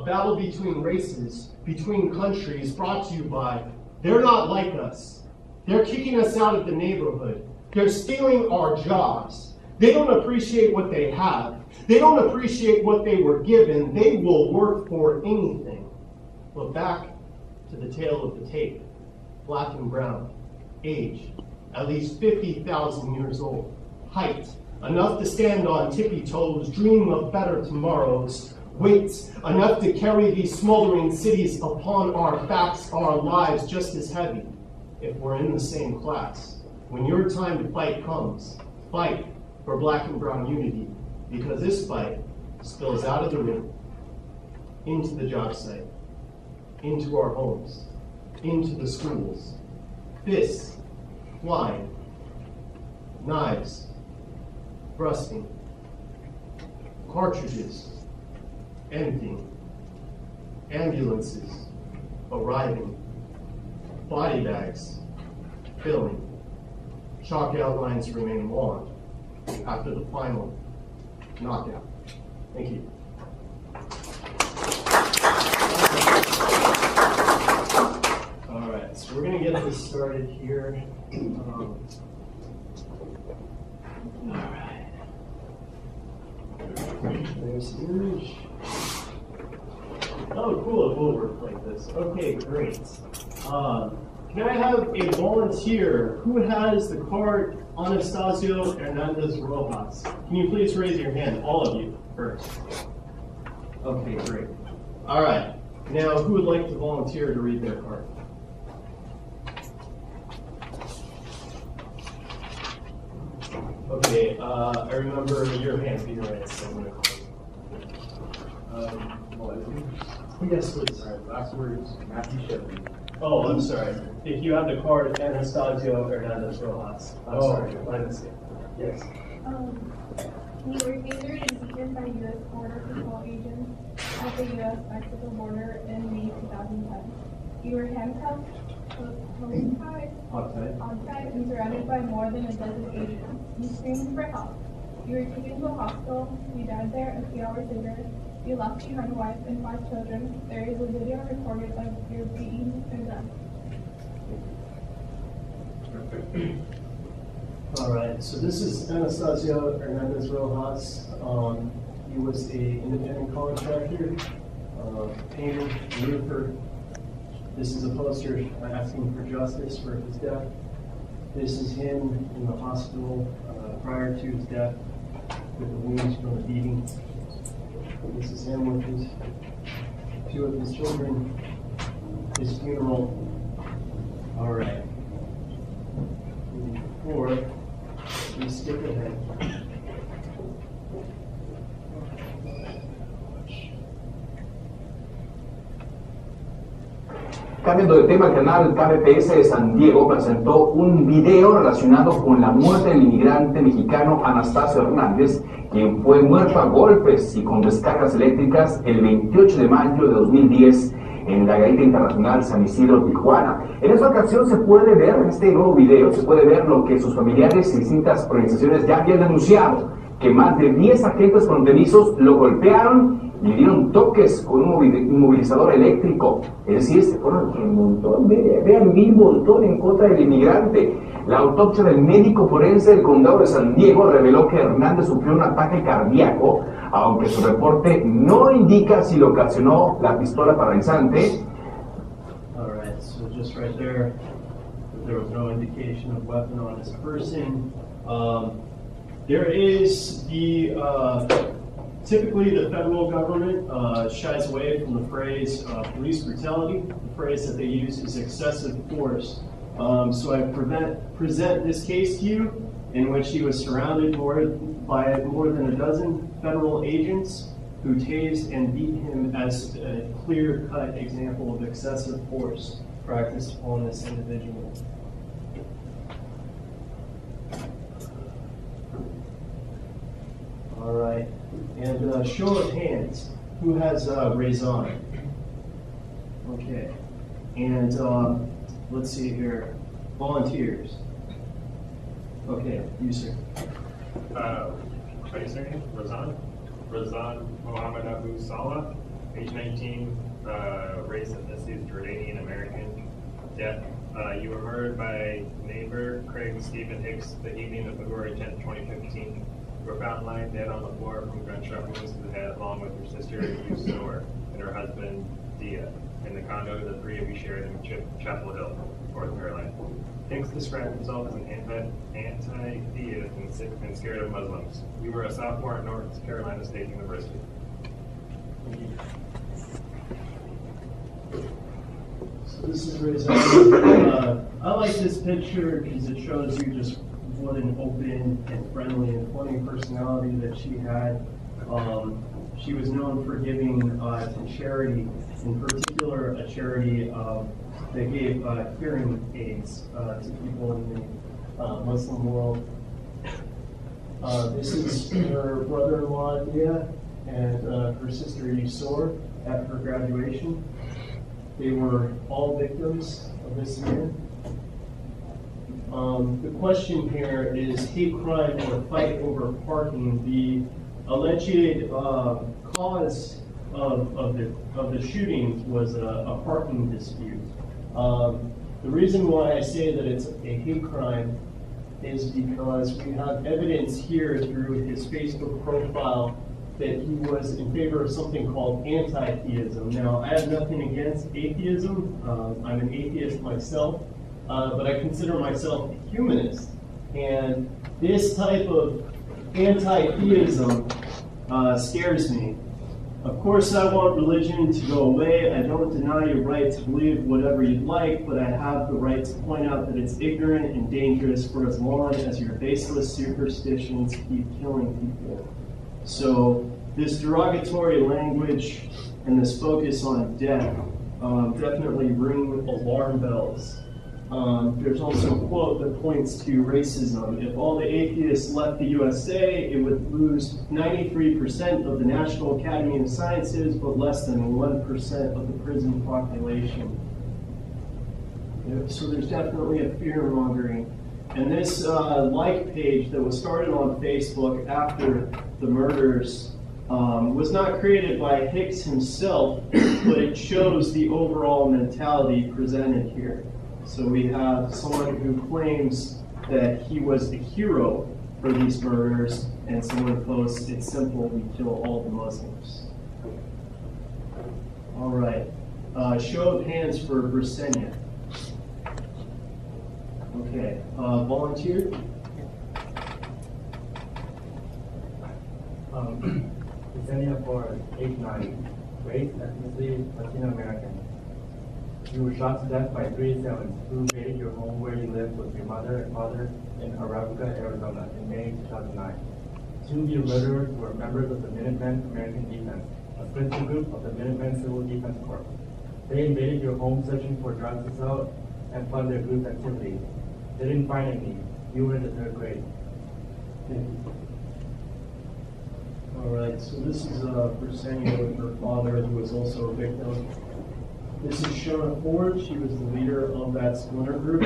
battle between races, between countries, brought to you by, they're not like us. They're kicking us out of the neighborhood. They're stealing our jobs. They don't appreciate what they have. They don't appreciate what they were given. They will work for anything. But back to the tail of the tape. Black and brown. Age, at least 50,000 years old. Height, enough to stand on tippy toes, dream of better tomorrows. Weight, enough to carry these smoldering cities upon our backs, our lives just as heavy, if we're in the same class. When your time to fight comes, fight for black and brown unity, because this fight spills out of the room, into the job site, into our homes, into the schools. Fists, flying, knives, thrusting, cartridges, emptying, ambulances arriving, body bags filling, chalk outlines remain long after the final knockout. Thank you. All right, so we're going to get this started here. All right. There's the image. Oh, cool, it will work like this. Okay, great. Can I have a volunteer who has the card Anastasio Hernandez Rojas? Can you please raise your hand, all of you, first? Okay, great. All right. Now, who would like to volunteer to read their card? Okay, I remember your hand being raised, so I'm going to call you. Yes, please. All right, last words, Matthew Shepard. Oh, I'm sorry. If you have the card, Anastasio Hernandez Rojas. I'm sorry, my mistake. Yes. You were injured and seized by U.S. Border Patrol agents at the U.S.-Mexico border in May 2010. You were handcuffed, hogtied, and surrounded by more than a dozen agents. You screamed for help. You were taken to a hospital. You died there a few hours later. You left behind a wife and 5 children. There is a video recorded of your beating and death. All right, so this is Anastasio Hernandez Rojas. He was an independent contractor, painter, roofer. This is a poster asking for justice for his death. This is him in the hospital prior to his death with the wounds from the beating. This is him with his 2 of his children, his funeral. All right. Moving forward, we skip ahead. Cambiando de tema, el canal KBPS de San Diego presentó un video relacionado con la muerte del inmigrante mexicano Anastasio Hernández, quien fue muerto a golpes y con descargas eléctricas el 28 de mayo de 2010 en la Garita Internacional San Isidro, Tijuana. En esta ocasión se puede ver, en este nuevo video, se puede ver lo que sus familiares y distintas organizaciones ya habían denunciado, que más de 10 agentes fronterizos lo golpearon y le dieron toques con un inmovilizador eléctrico. Es decir, se fueron un montón, vean un montón en contra del inmigrante. La autopsia del médico forense del condado de San Diego reveló que Hernández sufrió un ataque cardíaco, aunque su reporte no indica si lo ocasionó la pistola paralizante. All right, so just right there was no indication of weapon on this person. There is the typically the federal government shies away from the phrase police brutality. The phrase that they use is excessive force. So I present this case to you in which he was surrounded by more than a dozen federal agents who tased and beat him as a clear-cut example of excessive force practiced on this individual. All right, and show of hands, who has raison? Okay, and let's see here, volunteers. Okay, you sir. What is your name? Razan Mohammed Abu Salah, Age 19, race ethnicity is Jordanian American. Death, you were murdered by neighbor Craig Stephen Hicks the evening of February 10th, 2015. You were found lying dead on the floor from gunshot wounds to the head, along with your sister, Yusor, and her husband, Dia, in the condo the three of you shared in Chapel Hill, North Carolina. Hicks described himself as an anti-theist and scared of Muslims. You were a sophomore at North Carolina State University. So this is Rizzo. I like this picture because it shows you just what an open and friendly and funny personality that she had. She was known for giving to charity, in particular a charity that gave hearing aids to people in the Muslim world. This is her brother-in-law, Dia, and her sister, Yusor, at her graduation. They were all victims of this man. The question here is hate crime or fight over parking. The alleged cause of the shootings was a parking dispute. The reason why I say that it's a hate crime is because we have evidence here through his Facebook profile that he was in favor of something called anti-theism. Now, I have nothing against atheism. I'm an atheist myself, but I consider myself a humanist. And this type of anti-theism scares me. Of course, I want religion to go away. I don't deny your right to believe whatever you'd like, but I have the right to point out that it's ignorant and dangerous for as long as your baseless superstitions keep killing people. So this derogatory language and this focus on death definitely ring alarm bells. There's also a quote that points to racism. If all the atheists left the USA, it would lose 93% of the National Academy of Sciences, but less than 1% of the prison population. So there's definitely a fear-mongering. And this like page that was started on Facebook after the murders was not created by Hicks himself, but it shows the overall mentality presented here. So we have someone who claims that he was the hero for these murders, and someone posts, it's simple, we kill all the Muslims. All right, show of hands for Brisenia. Okay, volunteer? Brisenia for age 9, race, ethnicity, Latino American. You were shot to death by 3 assailants who invaded your home where you lived with your mother and father in Arabica, Arizona in May 2009. 2 of your murderers were members of the Minutemen American Defense, a splinter group of the Minutemen Civil Defense Corps. They invaded your home searching for drugs to sell and fund their group's activities. They didn't find any. You were in the 3rd grade. All right, so this is Brisenia with her father, who was also a victim. This is Shona Ford. She was the leader of that splinter group.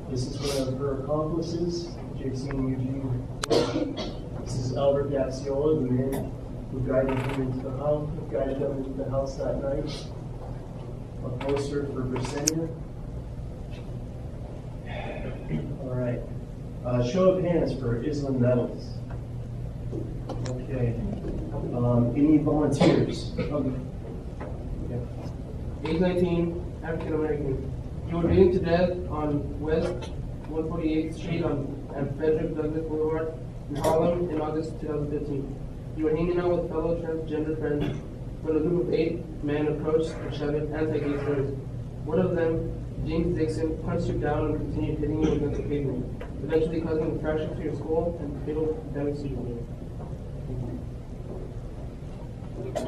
This is one of her accomplices, Jason Eugene. This is Albert Gacciola, the man who guided them into the house that night. A poster for Brisenia. All right. Show of hands for Islam Nettles. Okay. Any volunteers? Okay. Age 19, African American. You were beaten to death on West 148th Street and Frederick Douglass Boulevard in Harlem in August 2015. You were hanging out with fellow transgender friends when a group of 8 men approached and shouted anti-gay slurs. One of them, James Dixon, punched you down and continued hitting you against the pavement, eventually causing a fracture to your skull and fatal damage to your brain.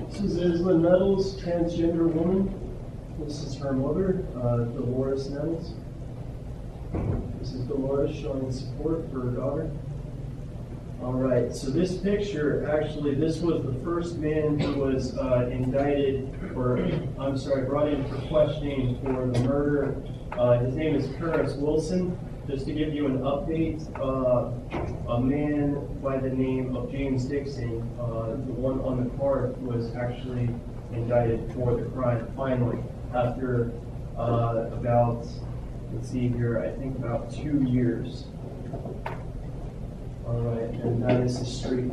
This is Isla Nettles, transgender woman. This is her mother, Dolores Nettles. This is Dolores showing support for her daughter. All right, so this picture, actually, this was the first man who was indicted, brought in for questioning for the murder. His name is Curtis Wilson. Just to give you an update, a man by the name of James Dixon, the one on the card, was actually indicted for the crime finally after about, let's see here, I think about 2 years. All right, and that is the street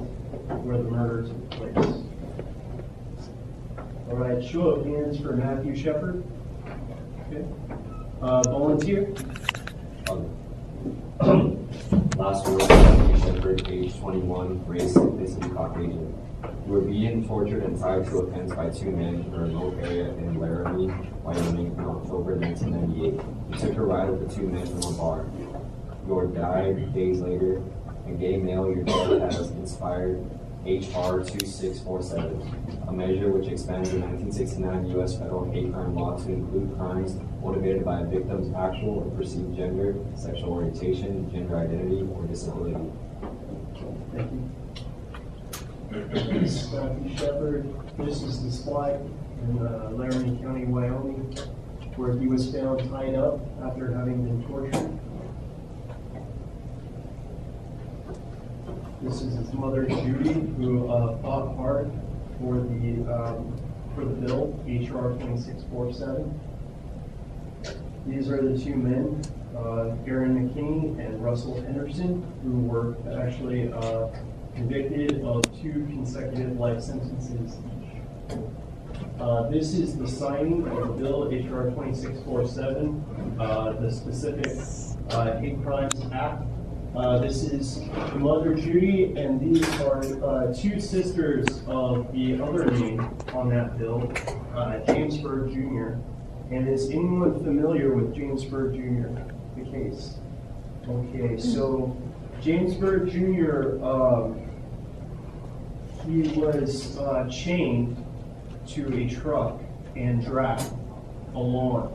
where the murder took place. All right, show of hands for Matthew Shepard. Okay. Volunteer. Last word, Matthew Shepard, age 21, race, ethnicity, Caucasian. You were beaten, tortured, and tied to a fence by 2 men in a remote area in Laramie, Wyoming, in October 1998. You took a ride with the 2 men from a bar. You died days later. A gay male, your death has inspired H.R. 2647, a measure which expands the 1969 U.S. federal hate crime law to include crimes motivated by a victim's actual or perceived gender, sexual orientation, gender identity, or disability. Thank you. This is Matthew Shepard. This is the spot in Laramie County, Wyoming, where he was found tied up after having been tortured. This is his mother, Judy, who fought hard for the bill, H.R. 2647. These are the 2 men, Aaron McKinney and Russell Henderson, who were actually convicted of 2 consecutive life sentences each. This is the signing of the bill, H.R. 2647, the specific Hate Crimes Act. This is Mother Judy, and these are 2 sisters of the other name on that bill, James Byrd Jr. And is anyone familiar with James Byrd Jr., the case? Okay, so James Byrd Jr., he was chained to a truck and dragged along.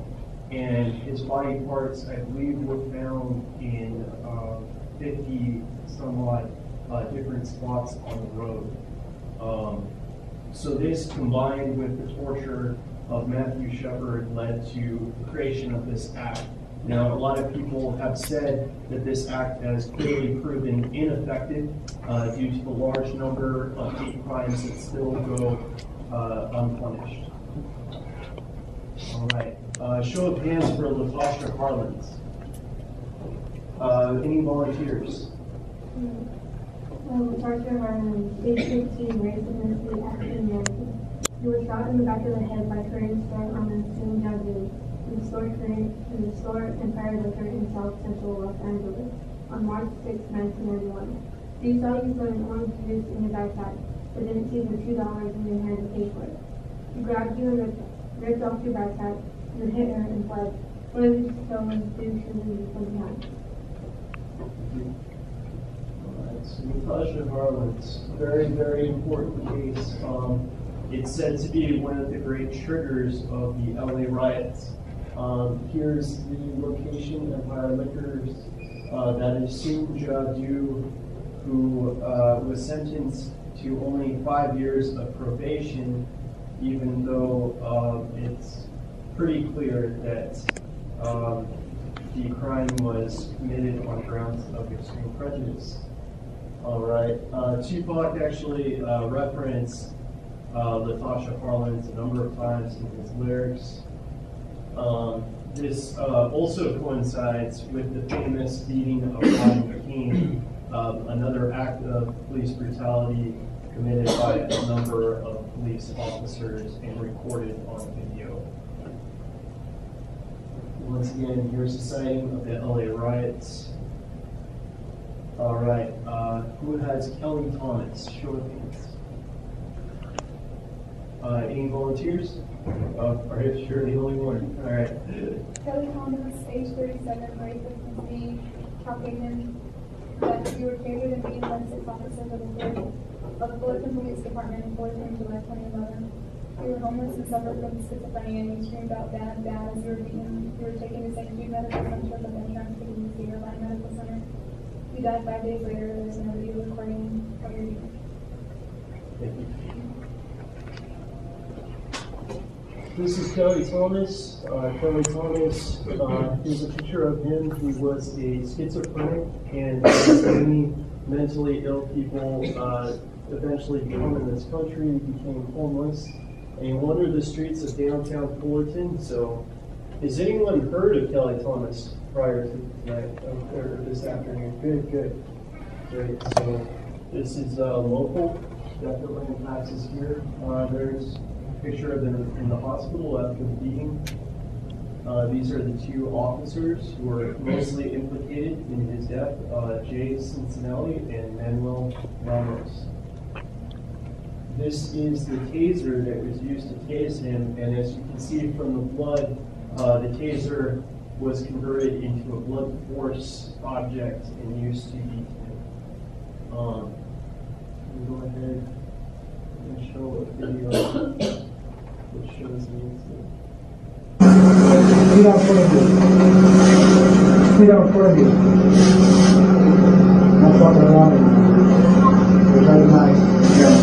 And his body parts, I believe, were found in 50 somewhat different spots on the road. So this, combined with the torture of Matthew Shepard, led to the creation of this act. Now, a lot of people have said that this act has clearly proven ineffective due to the large number of hate crimes that still go unpunished. All right. Show of hands for LaTosha Harland. Any volunteers? LaTosha Harland, age 16, race ethnicity, African American. You were shot in the back of the head by Korean store on the same Avenue in the store Empire Liquor in South Central Los Angeles on March 6, 1991. They saw you put an orange juice in your backpack, but didn't see the $2 in your hand to pay for it. He grabbed you and ripped off your backpack, and then hit her and fled. One of these stolen juice and you from behind. Alright, so LaTosha Harland's very, very important case. It's said to be one of the great triggers of the LA riots. Here's the location of Empire Liquors. That is Sue Jadu, who was sentenced to only 5 years of probation, even though it's pretty clear that the crime was committed on grounds of extreme prejudice. All right, Tupac actually referenced LaTosha Harland a number of times in his lyrics. This also coincides with the famous beating of Rodney King, another act of police brutality committed by a number of police officers and recorded on video. Once again, here's the sighting of the LA riots. All right, who has Kelly Thomas? Show of hands. Any volunteers? Are you sure the only one? All right. Kelly Thomas, age 37, race ethnicity, Caucasian. That you were favored in being by 6 officers of the Fullerton Police Department in Fullerton, July 2011. You were homeless and suffered from schizophrenia, and you screamed out "bad, bad" as you were beaten. You were taken to St. Jude Medical Center, but then transferred to Cedar Line Medical Center. You died 5 days later. There's no video recording of your death. Thank you. This is Kelly Thomas. Kelly Thomas, here's a picture of him. He was a schizophrenic, and as many mentally ill people eventually come in this country, became homeless, and wandered the streets of downtown Fullerton. So, has anyone heard of Kelly Thomas prior to tonight, or this afternoon? Good. Great. So, this is local. Definitely passes here. There's a picture of them in the hospital after the beating. These are the two officers who were mostly implicated in his death, Jay Cincinnati and Manuel Ramos. This is the taser that was used to tase him, and as you can see from the blood, the taser was converted into a blunt force object and used to beat him. We'll go ahead and show a video that shows the incident. Feet out in front of you. Feet out in front of you. Not walking around it. You're very nice. Yeah.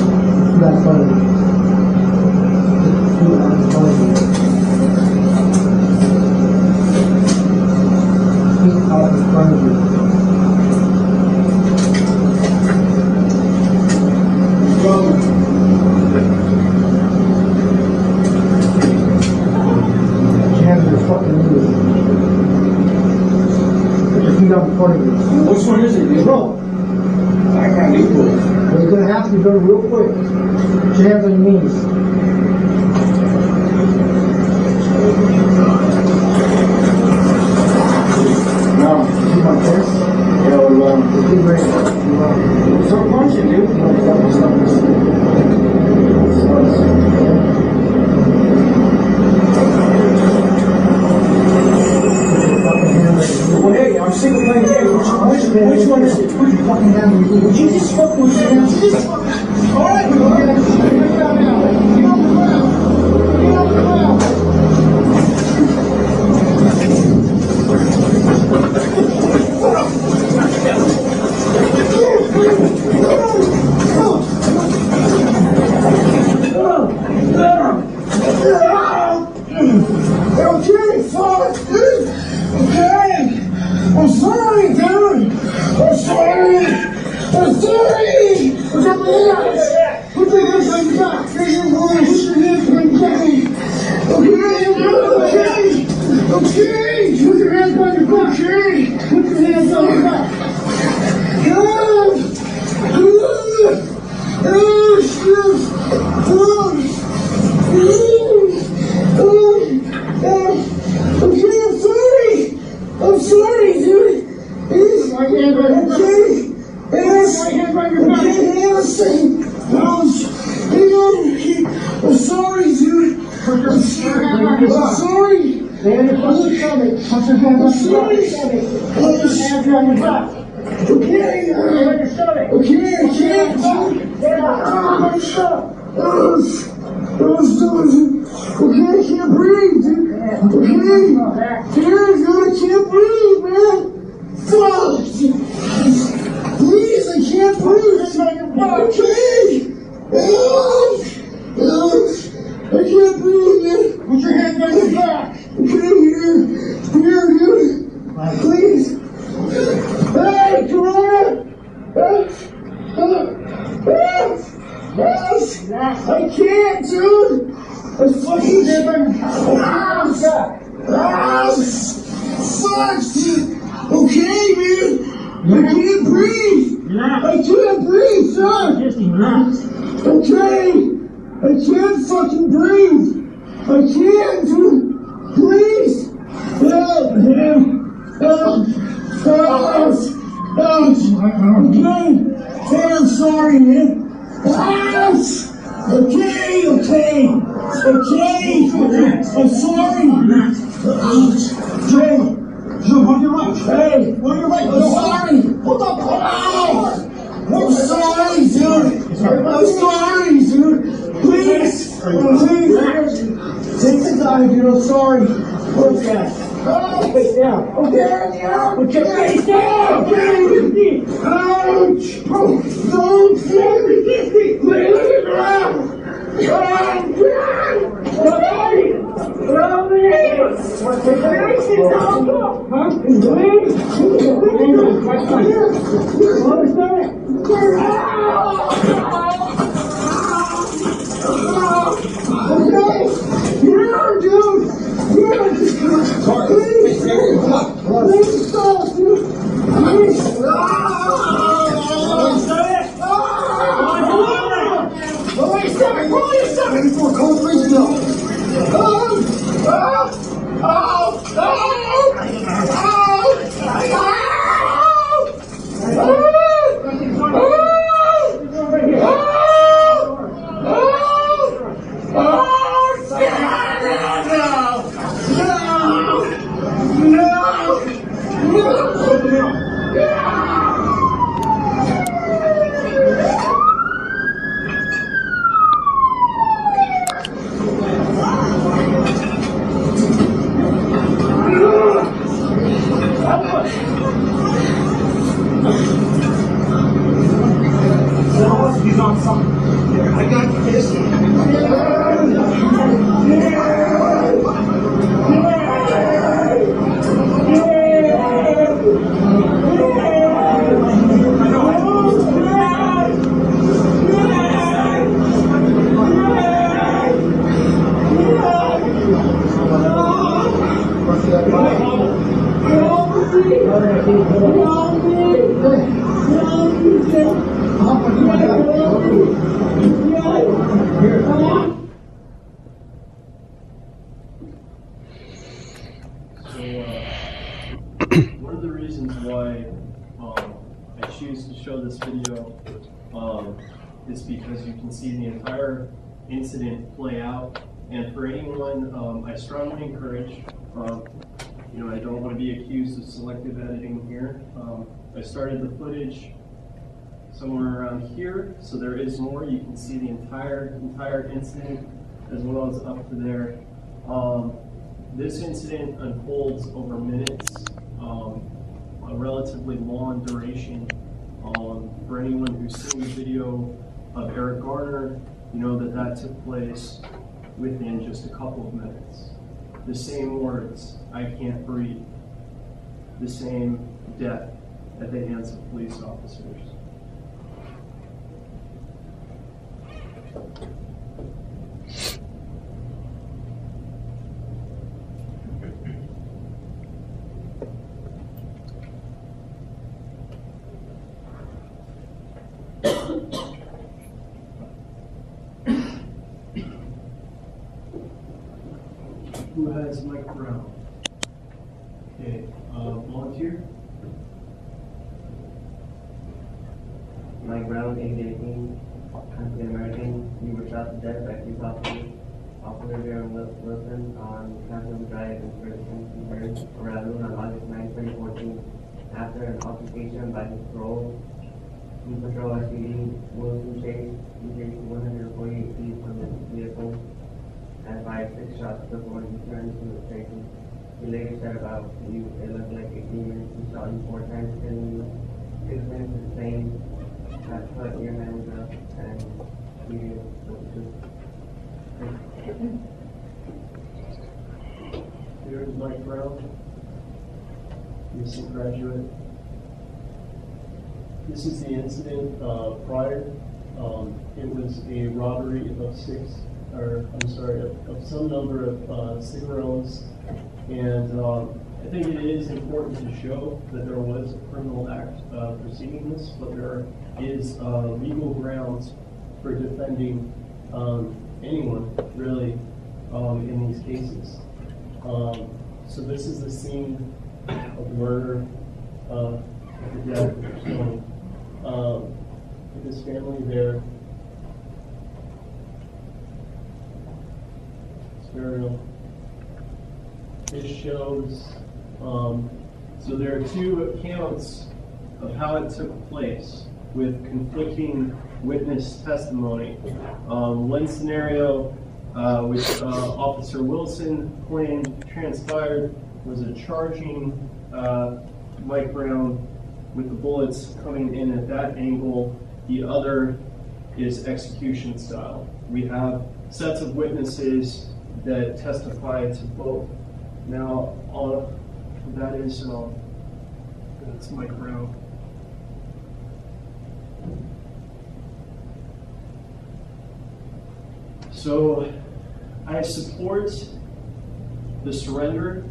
Feet out in front of you. Feet out in front of you. Feet out in front of you. Which one is it? Bro. I can't do it. Well, you're going to have to be done real quick. Put your hands on your knees. Now, keep my fist. Keep ready. Start punching, dude. Well, hey, I'm sick of playing games. Which one is it? Put your fucking hand on your knee. Would you just fucking with your hands? Alright, get on the ground now. Get on the ground. Get on the ground. Okay, fuck. Okay. I'm sorry, dude. I'm sorry. I'm sorry. Put your hands. Put your hands on your back. Put your hands on your back. Okay. Okay. Put your hands on your back. Okay. Put your hands on your back. Okay, I'm sorry. I'm sorry, dude. My hand right here. Okay. My hand right here. I'm sorry, dude. I'm sorry. Man, put your stomach. Put your hand on your stomach. Put your hands on your back. Okay. On your stomach. Okay, I can't. Okay, I can't breathe, dude. Okay. Dude, I can't breathe, man. Fuck. Please, I can't breathe. Okay. I can't breathe, man. Put your hands on your back. Okay, here, dude. Please. Hey, Corona. I can't, dude. I fucking can't. Fuck, dude. Okay, man. I can't breathe. I can't breathe, son. Okay. I can't fucking breathe. I can't, dude. Please. Help, man. Help. Okay. Hey, I'm sorry, man. Okay. I'm sorry. Joe, on your right. Hey, on your right. I'm sorry. What the fuck? I'm sorry, dude. I'm sorry, dude. Please. Take the gun, dude. I'm sorry. Okay. Face down. Okay, yeah. Put your face down. Okay. Ouch. Don't say me. Lay on the ground. He's on something. Here, I got this. One of the reasons why I choose to show this video is because you can see the entire incident play out. And for anyone, I strongly encourage, I don't want to be accused of selective editing here. I started the footage somewhere around here, so there is more. You can see the entire incident as well as up to there. This incident unfolds over minutes, a relatively long duration. For anyone who's seen the video of Eric Garner, you know that took place within just a couple of minutes. The same words, "I can't breathe." The same death at the hands of police officers. Who has Mike Brown? Okay, volunteer? Mike Brown, age 18, African American. You were shot to death by police officers. Officer Darren Wilson on Capital Drive in Ferguson, Missouri, around noon on August 9, 2014. After an altercation by his parole, patrol SUV, Wilson chased 148 feet from his vehicle and fired 6 shots before he turned to the station. He later said about you, it looked like 18 minutes. He shot you 4 times, killing you 6 minutes the same. That put your hands up and you Here's Mike Brown, recent graduate. This is the incident prior. It was a robbery of some number of cigarettes, and I think it is important to show that there was a criminal act preceding this, but there is legal grounds for defending anyone, really, in these cases. So this is the scene of the murder, of the death of the stone. With his family there. It's burial. This shows, so there are 2 accounts of how it took place with conflicting witness testimony. One scenario, which Officer Wilson claimed transpired, was a charging Mike Brown with the bullets coming in at that angle. The other is execution style. We have sets of witnesses that testify to both. Now, that is that's Mike Brown. So I support the surrender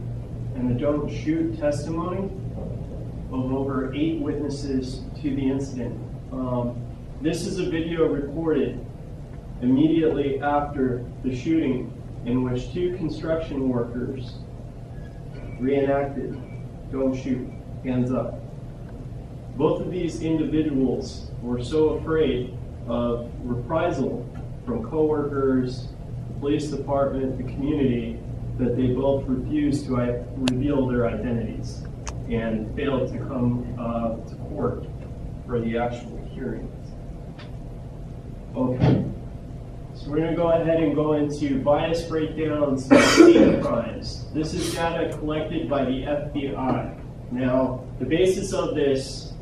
and the don't shoot testimony of over 8 witnesses to the incident. This is a video recorded immediately after the shooting in which 2 construction workers reenacted don't shoot, hands up. Both of these individuals were so afraid of reprisal from coworkers, the police department, the community, that they both refused to reveal their identities and failed to come to court for the actual hearings. Okay, so we're going to go ahead and go into bias breakdowns and hate crimes. This is data collected by the FBI. Now, the basis of this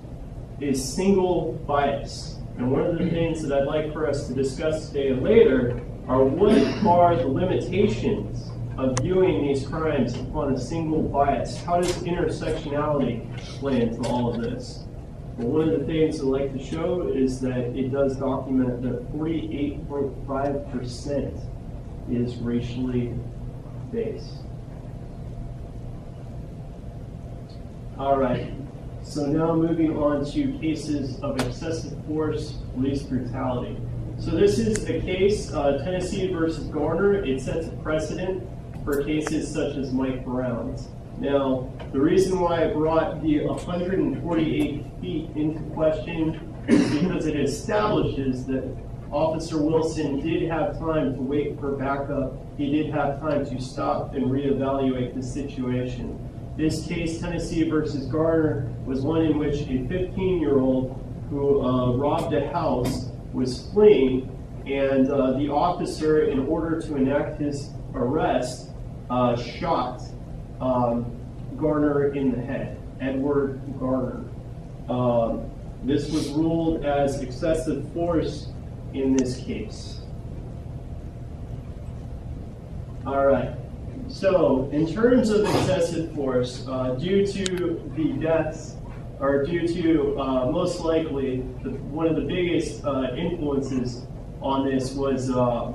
is single bias. And one of the things that I'd like for us to discuss today and later are what are the limitations of viewing these crimes upon a single bias. How does intersectionality play into all of this? Well, one of the things I'd like to show is that it does document that 48.5% is racially based. All right, so now moving on to cases of excessive force, police brutality. So this is a case, Tennessee versus Garner. It sets a precedent for cases such as Mike Brown's. Now, the reason why I brought the 148 feet into question is because it establishes that Officer Wilson did have time to wait for backup. He did have time to stop and reevaluate the situation. This case, Tennessee versus Garner, was one in which a 15-year-old who robbed a house was fleeing, and the officer, in order to enact his arrest, shot Garner in the head, Edward Garner. This was ruled as excessive force in this case. All right. So, in terms of excessive force, due to the deaths, or due to most likely one of the biggest influences on this was the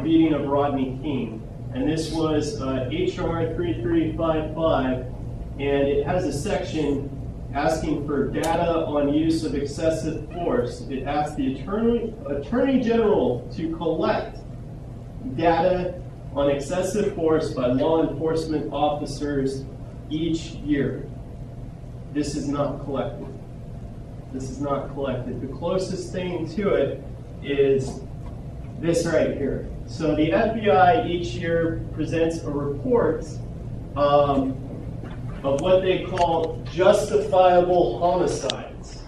beating of Rodney King. And this was HR 3355, and it has a section asking for data on use of excessive force. It asks the Attorney General to collect data on excessive force by law enforcement officers each year. This is not collected. This is not collected. The closest thing to it is this right here. So the FBI each year presents a report of what they call justifiable homicides.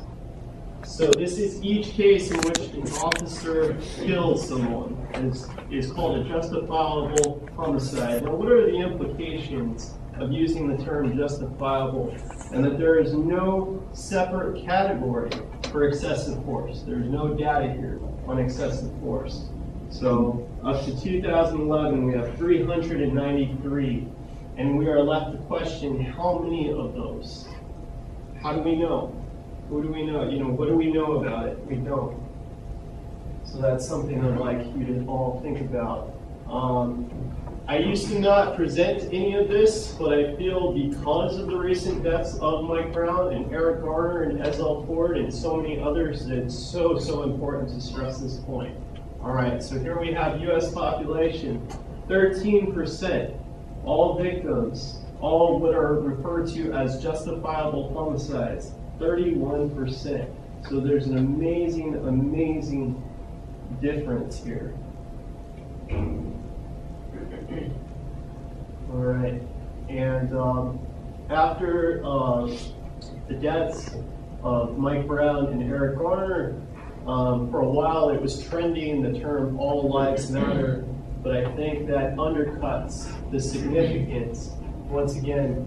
So this is each case in which an officer kills someone, and is called a justifiable homicide. Now, what are the implications of using the term justifiable, and that there is no separate category for excessive force? There's no data here on excessive force. So up to 2011, we have 393, and we are left to question how many of those. How do we know? Who do we know? What do we know about it? We don't. So that's something I'd like you to all think about. I used to not present any of this, but I feel because of the recent deaths of Mike Brown and Eric Garner and Ezell Ford and so many others, that it's so important to stress this point. All right, so here we have U.S. population, 13%, all victims, all what are referred to as justifiable homicides, 31%. So there's an amazing difference here. All right, and after the deaths of Mike Brown and Eric Garner, for a while it was trending the term all lives matter, but I think that undercuts the significance, once again,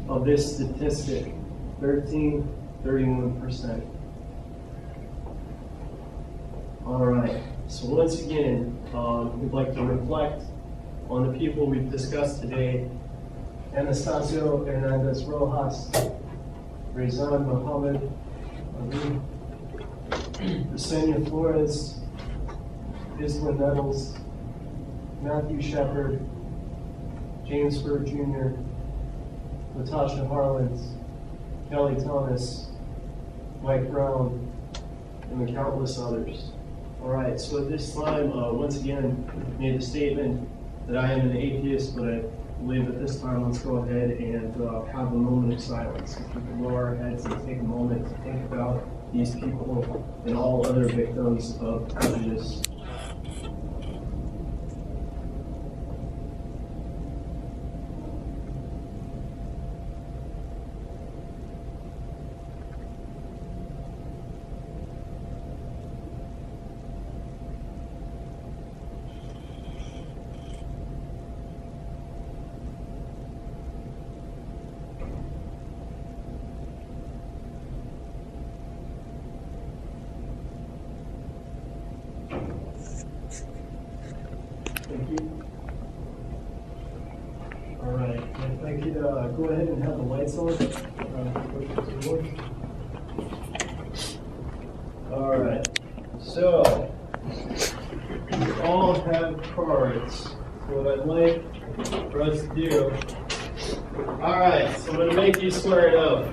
of this statistic, 31%. All right, so once again, we'd like to reflect on the people we've discussed today: Anastasio Hernandez Rojas, Rezan Mohammed Ali, Yesenia Flores, Isla Nettles, Matthew Shepard, James Bird Jr., Natasha Harlins, Kelly Thomas, Mike Brown, and the countless others. All right, so at this time, once again, made a statement that I am an atheist, but I believe at this time, let's go ahead and have a moment of silence. If we can lower our heads and take a moment to think about these people and all other victims of prejudice. Thank you. All right, if I could go ahead and have the lights on. All right, so we all have cards. What I'd like for us to do. All right, so I'm going to make you swear an oath.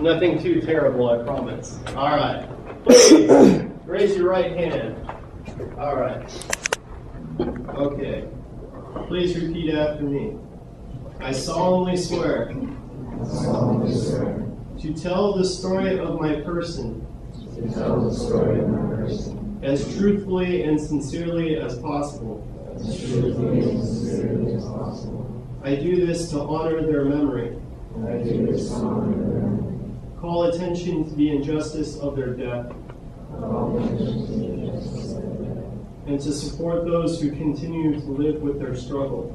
Nothing too terrible, I promise. All right, please raise your right hand. All right. Okay. Please repeat after me. I solemnly swear to tell the story of my person as truthfully and sincerely as possible. I do this to honor their memory. Call attention to the injustice of their death. And to support those who continue to live with their struggle.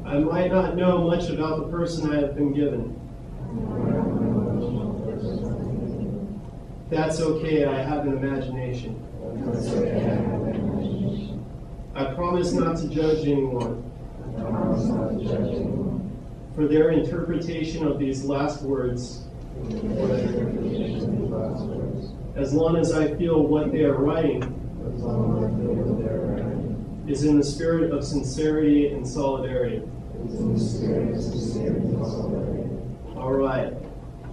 I might not know much about the person I have been given. That's okay, I have an imagination. I promise not to judge anyone for their interpretation of these last words, as long as I feel what they are writing is in the spirit of sincerity and solidarity. All right,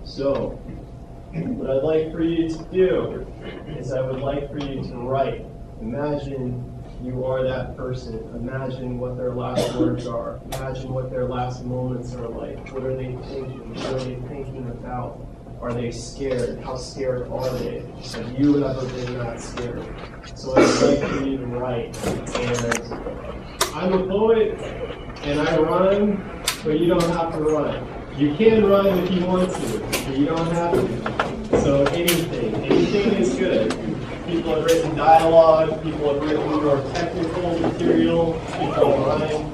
so what I'd like for you to do is I would like for you to write. Imagine you are that person. Imagine what their last words are. Imagine what their last moments are like. What are they thinking? What are they thinking about? Are they scared? How scared are they? Have you ever been that scared? So I'd like for you to write. And I'm a poet, and I rhyme, but you don't have to rhyme. You can rhyme if you want to, but you don't have to. So anything is good. People have written dialogue, people have written more technical material, people rhyme,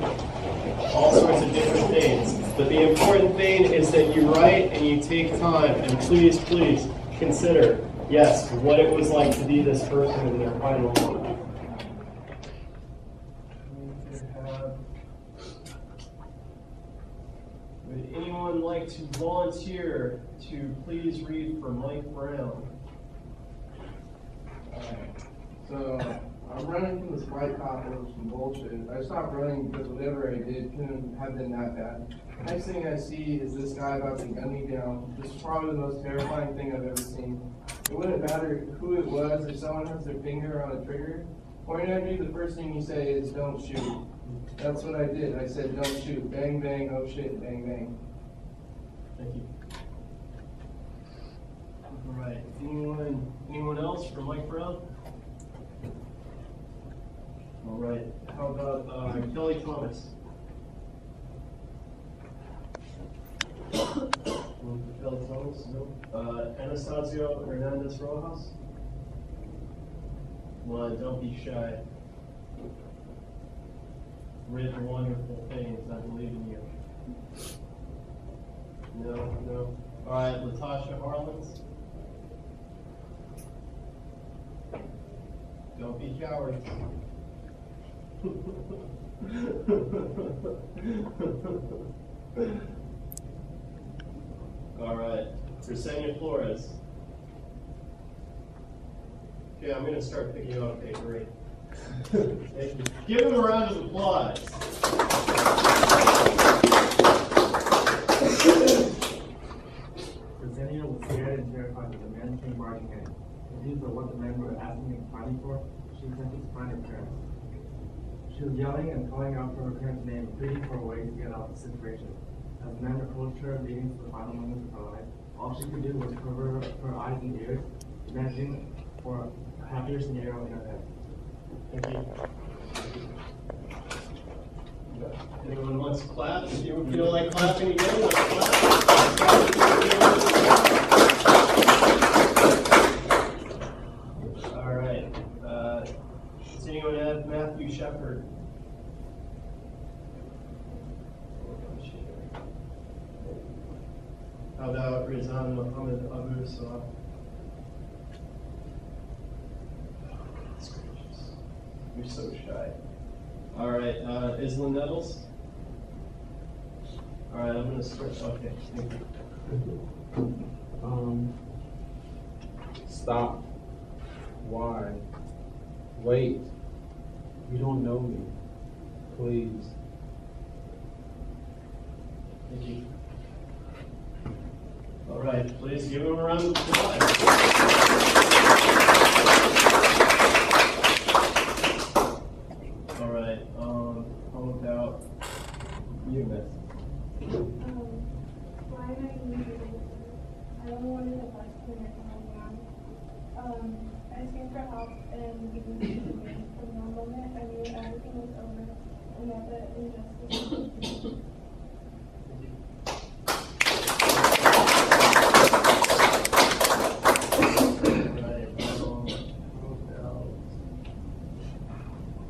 all sorts of different things. But the important thing is that you write and you take time, and please consider, yes, what it was like to be this person in their final moment. Would anyone like to volunteer to please read for Mike Brown? So I'm running from this white cop and some bullshit. I stopped running because whatever I did couldn't have been that bad. Next thing I see is this guy about to gun me down. This is probably the most terrifying thing I've ever seen. It wouldn't matter who it was. If someone has their finger on a trigger, pointing at me, the first thing you say is, "Don't shoot." That's what I did. I said, "Don't shoot." Bang, bang, oh shit, bang, bang. Thank you. All right. Anyone else for Mike Brown? All right. How about Kelly Thomas? Kelly Thomas? No. Anastasio Hernandez Rojas? Come on, don't be shy. Written wonderful things. I believe in you. No. All right, Latasha Harlins. Don't be cowards. All right, Yesenia Flores. Okay, I'm going to start picking you up. Okay, great. Thank you. Give him a round of applause. Yesenia was scared and terrified as the men came barging in. Confused by what the men were asking and fighting for, she attempted to find her parents. She was yelling and calling out for her parents' name, pleading for a way to get out of the situation. As the men approached her, leading to the final moments of her life, all she could do was cover her eyes and ears, imagining for a happier scenario in her head. Thank you. Anyone wants to clap? If you feel like clapping again, let's clap. All right. Does anyone have Matthew Shepard? How about Rizan Muhammad Abu Salah? You're so shy. All right, Isla Nettles? All right, I'm gonna start, okay, thank you. Stop. Why? Wait. You don't know me. Please. Thank you. All right, please give him a round of applause. All right, how about you, Miss? Why am I doing this? I only wanted a bus to my home. I screamed for help and giving me from the moment I knew everything was over and that the injustice.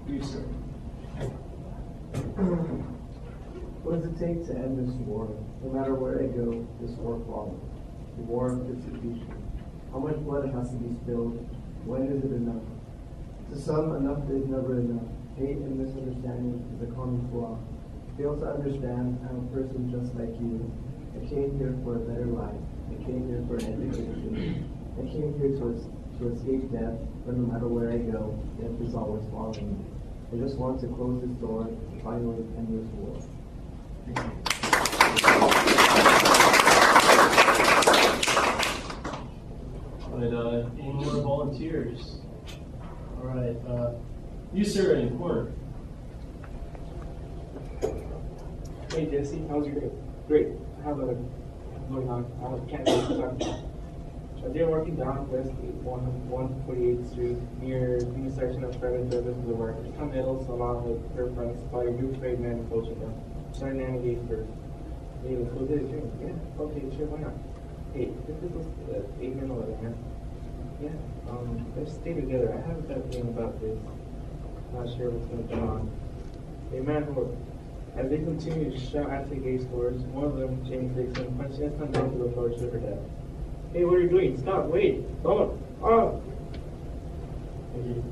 You, sir. What does it take to end this war? No matter where I go, this war follows. The war of persecution. How much blood has to be spilled? When is it enough? To some, enough is never enough. Hate and misunderstanding is a common flaw. Fail to understand I'm a person just like you. I came here for a better life. I came here for an education. I came here to escape death, but no matter where I go, death is always following me. I just want to close this door and finally end this war. But, any more volunteers? All right, you, sir, in the corner. Hey Jesse, how's your day? Great. I have a going on. I can't wait to talk to you. I've been working down West 148th Street near the intersection of Private Service Boulevard. It's come middle, so along with her friends by a new trade man approaching them. Trying to navigate first. Hey, let's go get a drink. Yeah, okay, sure, why not? Hey, this is 8 minutes over there, man. Yeah, let's stay together. I have a better feeling about this. Not sure what's going to go on. Hey, man, look. As they continue to shout anti-gay slurs, one of them, James Dixon, punched his son down to the floor to her death. Hey, what are you doing? Stop, wait, don't. Oh! Thank you.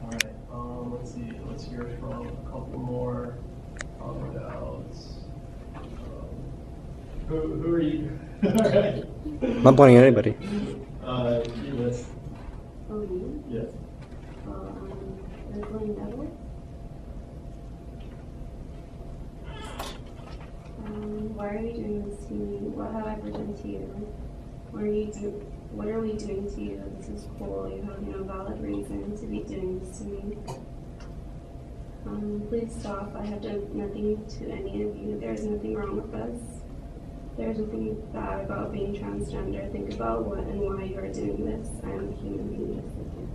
All right, let's see, let's hear from a couple more. About, who are you? All right. I'm not pointing at anybody. You, Miss. Oh, you? Yes. Evelyn Edwards. Why are you doing this to me? What have I ever done to you? What are we doing to you? This is cool. You have no valid reason to be doing this to me. Please stop. I have done nothing to any of you. There's nothing wrong with us. There's nothing bad about being transgender. Think about what and why you are doing this. I am a human being just like you.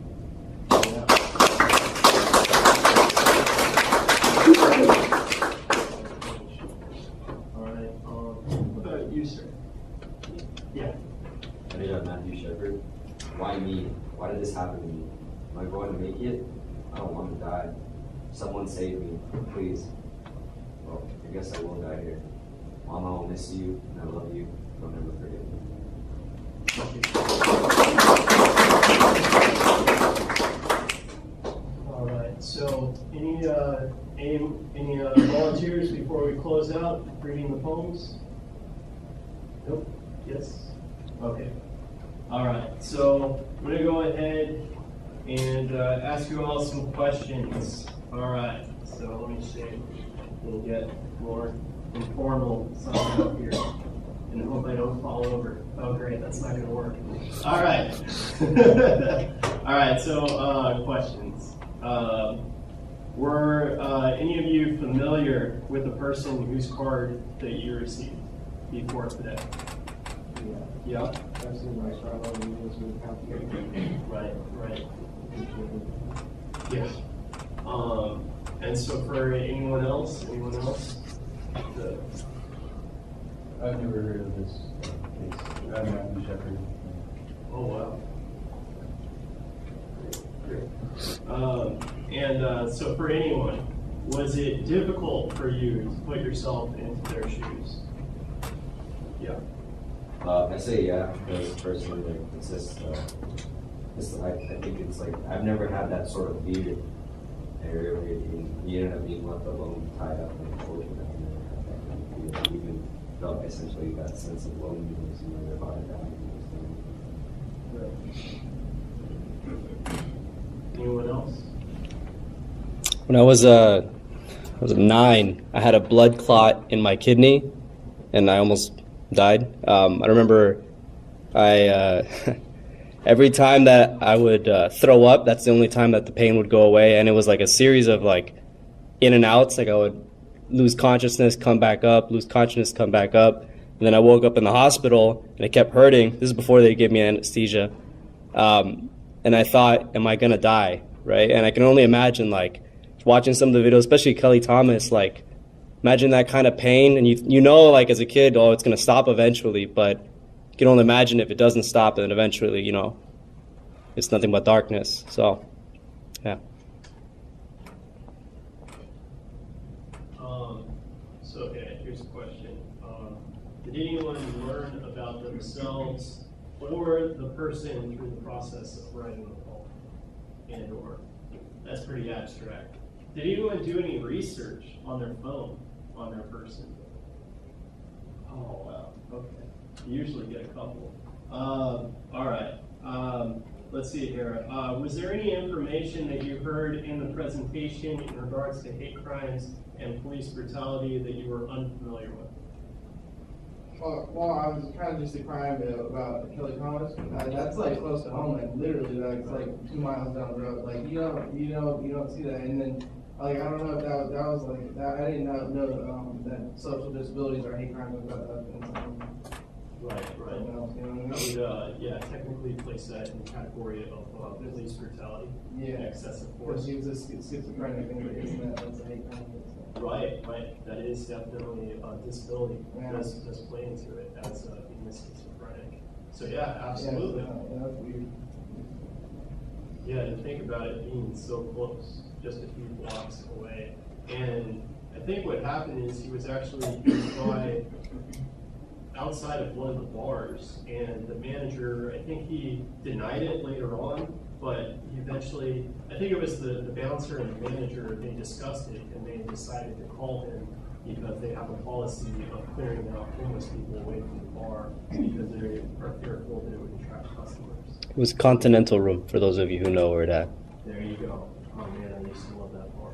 All right. What about you, sir? Yeah. My name is Matthew Shepard. Why me? Why did this happen to me? Am I going to make it? I don't want to die. Someone save me, please. Well, I guess I will die here. Mama, I'll miss you, and I love you. Don't ever forget me. All right. So, any volunteers before we close out reading the poems? Nope. Yes. Okay. All right. So I'm going to go ahead and ask you all some questions. All right. So let me see. We'll get more informal something up here. And hope I don't fall over. Oh, great. That's not going to work. All right. All right. So questions. Were any of you familiar with the person whose card that you received before today? Yeah. I've seen my Charlotte videos with complicated. Right. Yeah. And so for anyone else? I've never heard of this case. I'm Matthew Shepard. Oh, wow. Great. And so for anyone, Was it difficult for you to put yourself into their shoes? Yeah. I say yeah, because personally, like, it's just, I think it's like, I've never had that sort of fear area where you end up being left alone, tied up, and tortured. I've never had that kind of fear. I even felt essentially that sense of loneliness, about it. Anyone else? When I was 9, I had a blood clot in my kidney, and I almost died. I remember every time that I would throw up, that's the only time that the pain would go away, and it was like a series of like in and outs. Like I would lose consciousness, come back up, lose consciousness, come back up, and then I woke up in the hospital, and it kept hurting. This is before they gave me anesthesia, and I thought, am I gonna die, right? And I can only imagine, like, watching some of the videos, especially Kelly Thomas, like, imagine that kind of pain, and you know, like, as a kid, oh, it's going to stop eventually, but you can only imagine if it doesn't stop, and then eventually, you know, it's nothing but darkness. So, yeah. Okay, here's a question. Did anyone learn about themselves or the person through the process of writing the poem? And or, that's pretty abstract. Did anyone do any research on their phone, on their person? Oh, wow, okay. You usually get a couple. All right, let's see here. Was there any information that you heard in the presentation in regards to hate crimes and police brutality that you were unfamiliar with? Well, I was kind of just a crime about Kelly Thomas. That's like close to home, like literally, like it's like 2 miles down the road. Like you don't see that. And then, like, I don't know if that was like that. I didn't know that social disabilities are hate crimes. Right. Yeah, technically place that in the category of police brutality. Yeah. And excessive force. Because he was a schizophrenic, and that's a hate crime. Right. That is definitely a disability. Yeah. Does play into it as being a schizophrenic. So yeah, absolutely. Yeah, that's weird. Yeah, to think about it being so close, just a few blocks away. And I think what happened is he was actually by outside of one of the bars, and the manager, I think he denied it later on, but he eventually, I think it was the bouncer and the manager, they discussed it, and they decided to call him because they have a policy of clearing out homeless people away from the bar because they are fearful that it would attract customers. It was Continental Room, for those of you who know where that. There you go. Oh man, I used to love that bar.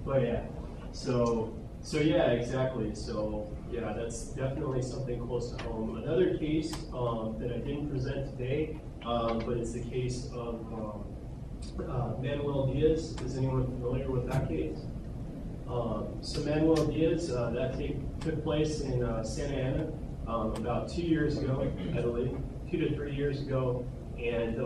But yeah, so yeah, exactly. So yeah, that's definitely something close to home. Another case that I didn't present today, but it's the case of Manuel Diaz. Is anyone familiar with that case? So Manuel Diaz, that took place in Santa Ana about 2 years ago, I believe, 2 to 3 years ago. And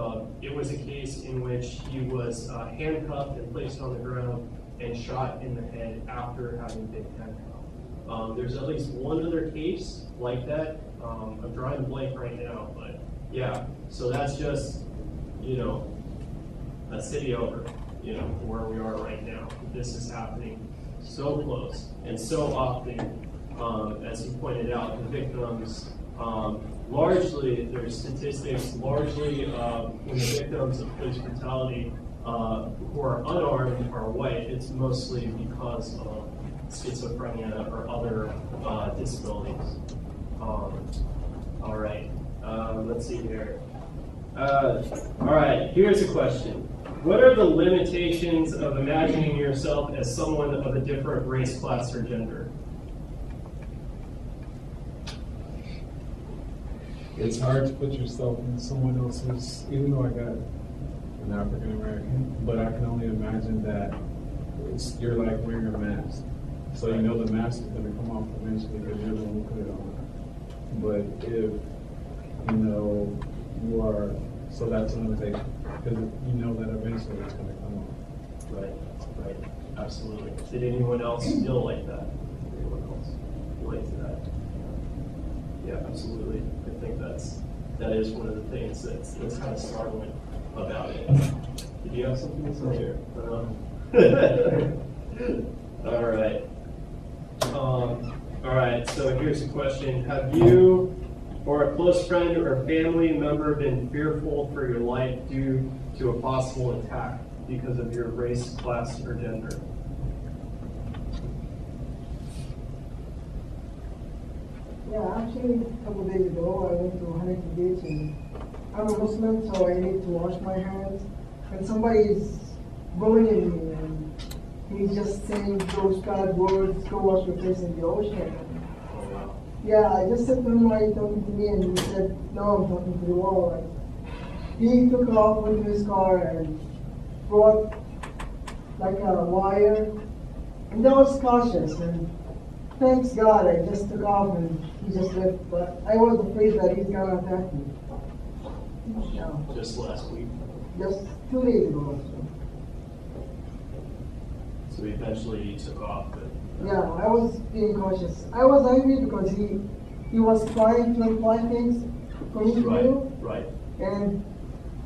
it was a case in which he was handcuffed and placed on the ground and shot in the head after having been handcuffed. There's at least one other case like that. I'm drawing a blank right now, but yeah. So that's just, a city over, where we are right now. This is happening so close and so often. As you pointed out, the victims, largely, there's statistics, largely when the victims of police brutality who are unarmed are white, it's mostly because of schizophrenia or other disabilities. All right, let's see here. All right, here's a question. What are the limitations of imagining yourself as someone of a different race, class, or gender? It's hard to put yourself in someone else's, even though I got an African American, but I can only imagine that you're like wearing a mask. So you know the mask is going to come off eventually because you're the one who put it on. But if, you are, so that's a limitation because you know that eventually it's going to come off. Right, absolutely. Did anyone else feel like that? Anyone else relate to that? Yeah, absolutely. I think that is one of the things that's kind of startling about it. Did you have something to say here? All right. All right, so here's a question. Have you or a close friend or family member been fearful for your life due to a possible attack because of your race, class, or gender? Yeah, actually, a couple days ago, I went to Hanaki Beach, and I'm a Muslim, so I need to wash my hands. And somebody is bullying me, and he's just saying those bad words, go wash your face in the ocean. Yeah, I just said to him, why are you talking to me? And he said, no, I'm talking to the wall. And he took off into his car and brought like a wire. And that was cautious. And thanks God, I just took off and he just left. But I was afraid that he's gonna attack me. Yeah. Just last week. Just 2 days ago. So eventually he took off, but Yeah, I was being cautious. I was angry because he was trying to imply things for me to do. Right. And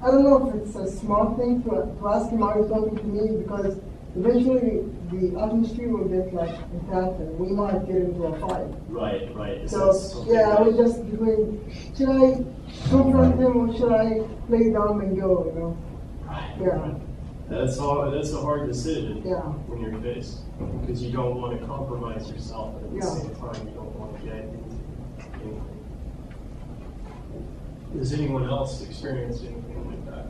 I don't know if it's a smart thing to ask him, are you talking to me? Because eventually the atmosphere will get like intense and we might get into a fight. Right. So yeah, I was just between, should I confront him or should I play dumb and go, you know? Yeah. That's a hard decision Yeah. when you're faced, because you don't want to compromise yourself, but at the Yeah. same time you don't want to get into anything. Has anyone else experienced anything like that?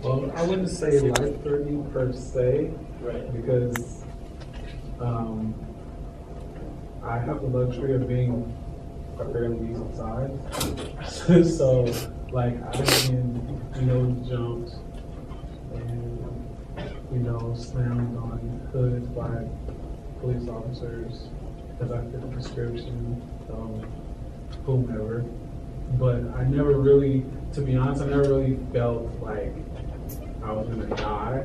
Well, I wouldn't say life-threatening per se, Right. because I have the luxury of being a fairly decent size. So, like, I've been, jumped and, slammed on hoods by police officers because I fit the prescription, whomever. But I never really, to be honest, I never really felt like I was gonna die.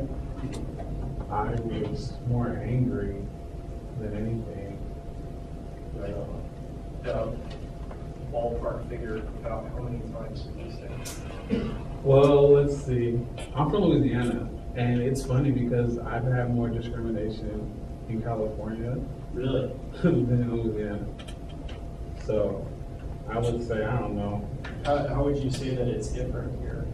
I was more angry than anything. Ballpark figure about how many times would you say? Well, let's see. I'm from Louisiana, and it's funny because I've had more discrimination in California Really? than in Louisiana. So I would say, I don't know. How would you say that it's different here?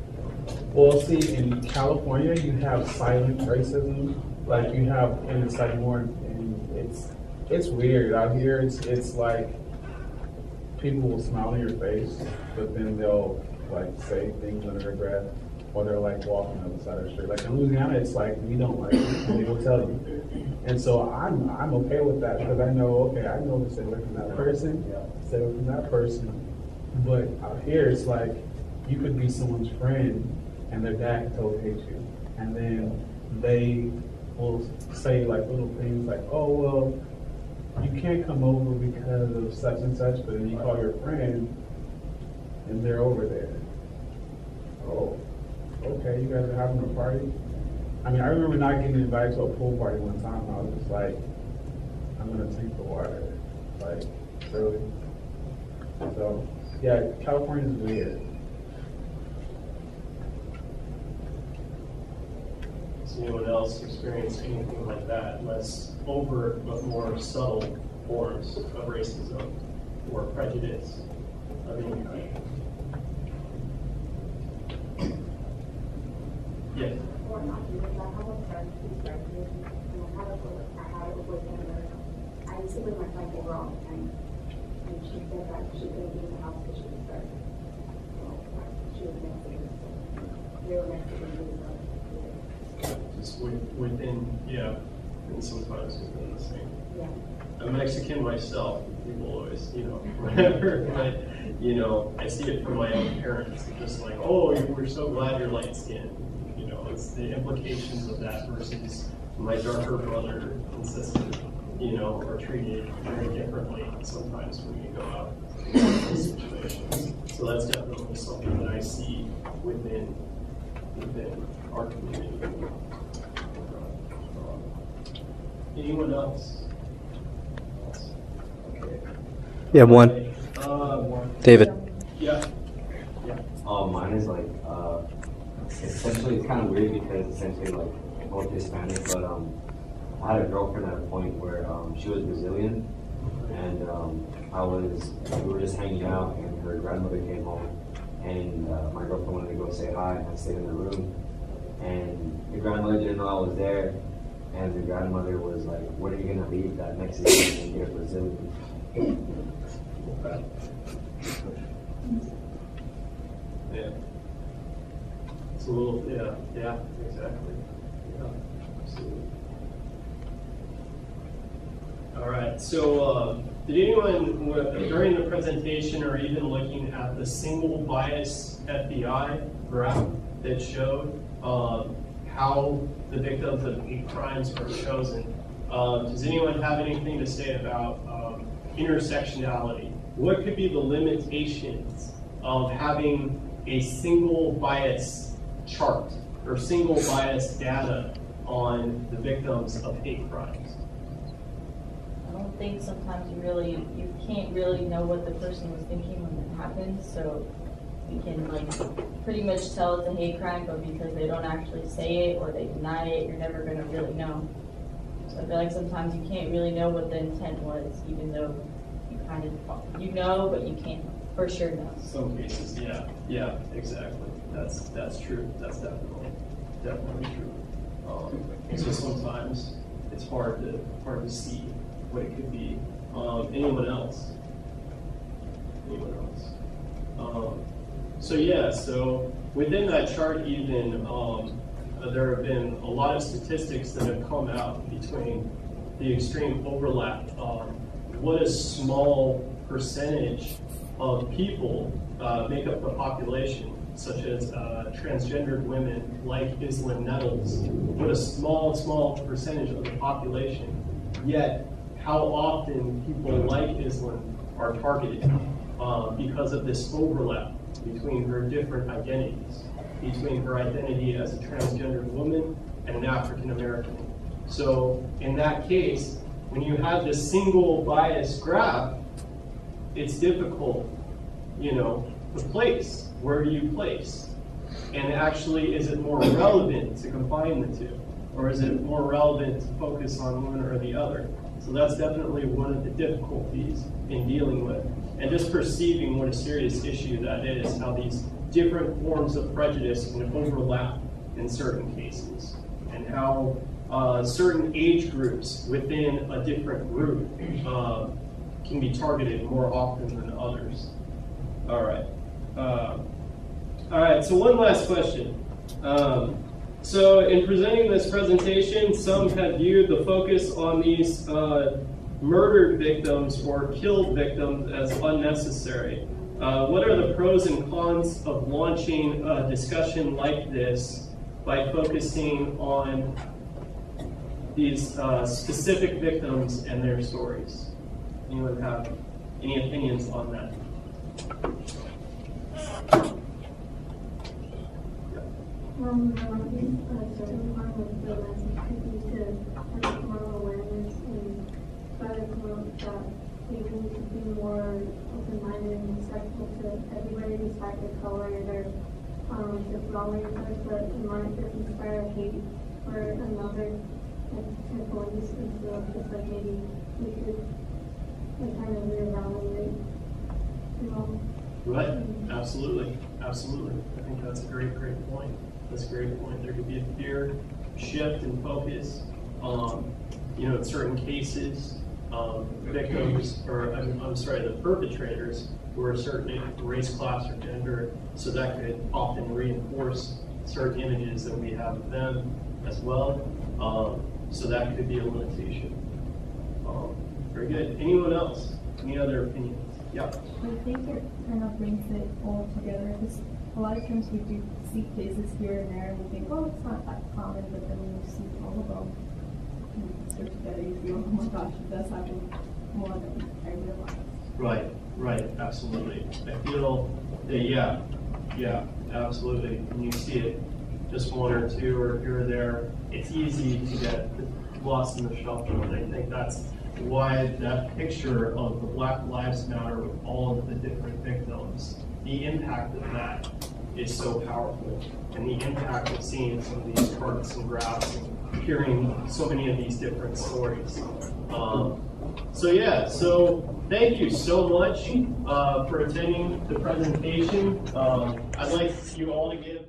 Well, see, in California, you have silent racism. Like you have, and it's like more, and it's weird out here. It's like people will smile in your face, but then they'll like say things under their breath, or they're like walking on the side of the street. Like in Louisiana, it's like we don't like it, and they will tell you. And so I'm okay with that because I know, okay, I know to stay away from that person, stay away from that person. But out here, it's like you could be someone's friend, and their dad can totally hate you, and then they will say like little things like, oh well, you can't come over because of such and such, but then you call your friend and they're over there. Oh, okay, you guys are having a party? I mean, I remember not getting invited to a pool party one time, and I was just like, I'm gonna drink the water. Like, really? So, yeah, California's weird. Has anyone else experienced anything like that? Less overt but more subtle forms of racism or prejudice of any kind? Yes. Or not even, I have a friend who's graduating, and I had a boyfriend where I used to bring my friend over all the time, and she said that she couldn't be in the house because she was there. She was next to me, so they were next to me. Just within, yeah, and sometimes within the same. Yeah. I'm Mexican myself. People always, whatever, but, I see it from my own parents. It's just like, oh, we're so glad you're light skinned. It's the implications of that versus my darker brother and sister, are treated very differently sometimes when you go out in these situations. So that's definitely something that I see within our community. Anyone else? Okay. Yeah, one. David. Yeah. Mine is like, essentially it's kind of weird because essentially like both Hispanic, but I had a girlfriend at a point where she was Brazilian, and we were just hanging out, and her grandmother came home, and my girlfriend wanted to go say hi, and I stayed in the room, and the grandmother didn't know I was there, and the grandmother was like, "When are you gonna leave that Mexican and get a Brazilian?" Yeah. It's a little, yeah, exactly. Yeah, absolutely. All right, so did anyone, during the presentation or even looking at the single bias FBI graph that showed how the victims of hate crimes are chosen, does anyone have anything to say about intersectionality? What could be the limitations of having a single bias chart or single bias data on the victims of hate crimes? I don't think sometimes you can't really know what the person was thinking when it happened, so you can like pretty much tell it's a hate crime, but because they don't actually say it or they deny it, you're never gonna really know. So I feel like sometimes you can't really know what the intent was, even though you kind of, you know, but you can't for sure know. Some cases, yeah, exactly. That's true. That's definitely true. So sometimes it's hard to see what it could be. Anyone else? So within that chart, even there have been a lot of statistics that have come out between the extreme overlap. What a small percentage of people make up the population, such as transgendered women like Islam Nettles. What a small percentage of the population. Yet, how often people like Islam are targeted because of this overlap between her different identities, between her identity as a transgendered woman and an African American. So in that case, when you have this single bias graph, it's difficult, to place. Where do you place? And actually, is it more relevant to combine the two? Or is it more relevant to focus on one or the other? So that's definitely one of the difficulties in dealing with. And just perceiving what a serious issue that is, how these different forms of prejudice can overlap in certain cases, and how certain age groups within a different group can be targeted more often than others. All right, so one last question. So in presenting this presentation, some have viewed the focus on these murdered victims or killed victims as unnecessary. What are the pros and cons of launching a discussion like this by focusing on these specific victims and their stories? Anyone have any opinions on that? There might be a certain part of the message could be to promote awareness and try to promote that people need to be more open-minded and respectful to everybody despite their color or their dwelling, but it might just inspire hate for another typical instance of just like maybe we could kind of reevaluate. Right, absolutely. I think that's a great point. That's a great point. There could be a fear shift in focus. In certain cases, victims, or the perpetrators who are a certain race, class, or gender, so that could often reinforce certain images that we have of them as well. So that could be a limitation. Very good. Anyone else? Any other opinions? Yeah. I think it kind of brings it all together, because a lot of times we do see cases here and there and we think, oh, it's not that common, but then when you see all of them search together, you feel, oh my gosh, it does happen more than I realized. Right, absolutely. I feel that, yeah, absolutely. When you see it, just one or two or here or there, it's easy to get lost in the shuffle, and I think that's why that picture of the Black Lives Matter with all of the different victims, the impact of that is so powerful, and the impact of seeing some of these charts and graphs and hearing so many of these different stories. So thank you so much for attending the presentation. I'd like you all to give